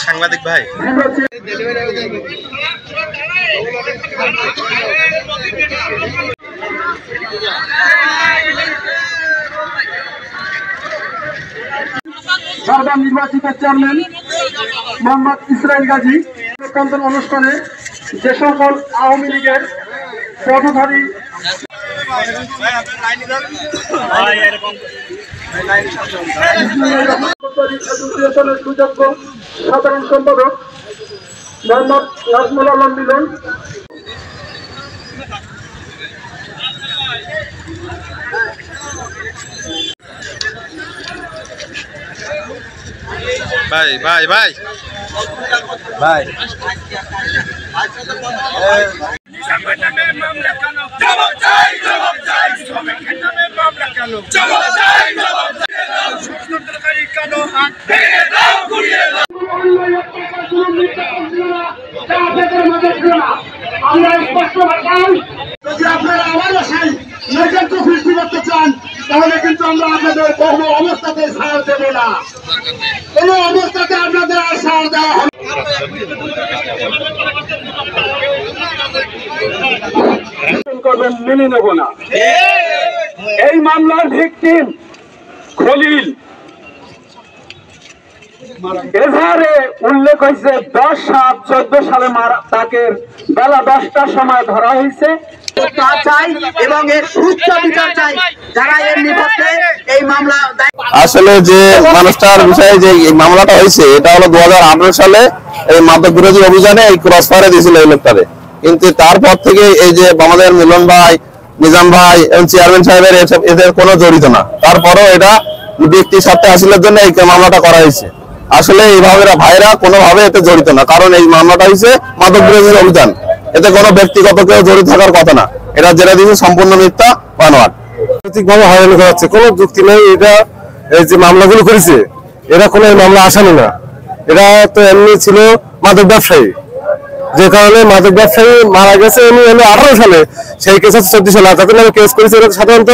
সাংবাদিক ভাই বারবার নির্বাচিত চেয়ারম্যান মোহাম্মদ ইসরাইল গাজী প্রত্যন্ত অনুষ্ঠানে যে সকল আওয়ামী লীগের পদধারী অ্যাসোসিয়েশনের সুযোগ্য সাধারণ সম্পাদক মোহাম্মদ নাজমুল আলম মিলন, ভাই ভাই ভাই ভাই আমরা স্পষ্ট ভাষায় যদি আপনারা আবার আসেন নৈকান্ত সৃষ্টি করতে চান তাহলে কিন্তু আমরা আপনাদের কোনো অবস্থাতে ছাড় দেব না, কোনো অবস্থাতে আপনাদের আর ছাড় দেওয়া হবে করবেন মেনে নেব না। এই মামলার ভিকটিম খলিল এজাহারে উল্লেখ হয়েছে 10/7/14 সালে তাকে বেলা 10টার সময় ধরা হয়েছে। তা চাই এবং এর সুস্থ বিচার চাই যারা এর নিপক্ষে এই মামলা। আসলে যে মানুষটার বিষয়ে যে মামলাটা হয়েছে এটা হলো 2018 সালে এই মাদক বিরোধী অভিযানে এই ক্রস ফায়ারে দিয়েছিল এই লোকটারে, কিন্তু তারপর থেকে এই যে আমাদের মিলন ভাই, নিজাম ভাই এবং চেয়ারম্যান সাহেবের এদের কোনো জড়িত না। তারপরও এটা ব্যক্তি স্বার্থে হাসিলের জন্য এই মামলাটা করা হয়েছে। আসলে এইভাবে ভাইরা কোনোভাবে এতে জড়িত না, কারণ এই মামলাটা হয়েছে মাদক বিরোধী অভিযান, এতে কোনো ব্যক্তিগত কেউ জড়িত থাকার কথা না। এটা যেটা দিয়েছে সম্পূর্ণ মিথ্যা বানোয়াট, ভাবে হয়রানি করা হচ্ছে, কোনো যুক্তি নেই। এটা এই যে মামলাগুলো করেছে এরা কোনো মামলা আসামি না, এরা তো এমনি ছিল মাদক ব্যবসায়ী, যে কারণে মাদক ব্যবসায়ী মারা গেছে এমনি 18 সালে, সেই কেস 14 সালে তাদের নামে কেস করেছে। এরা সাধারণত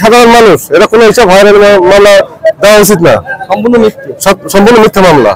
সাধারণ মানুষ, এরা কোনো হিসাব হয়রানি মামলা দেওয়া উচিত না, সম্পূর্ণ মিথ্যা মামলা।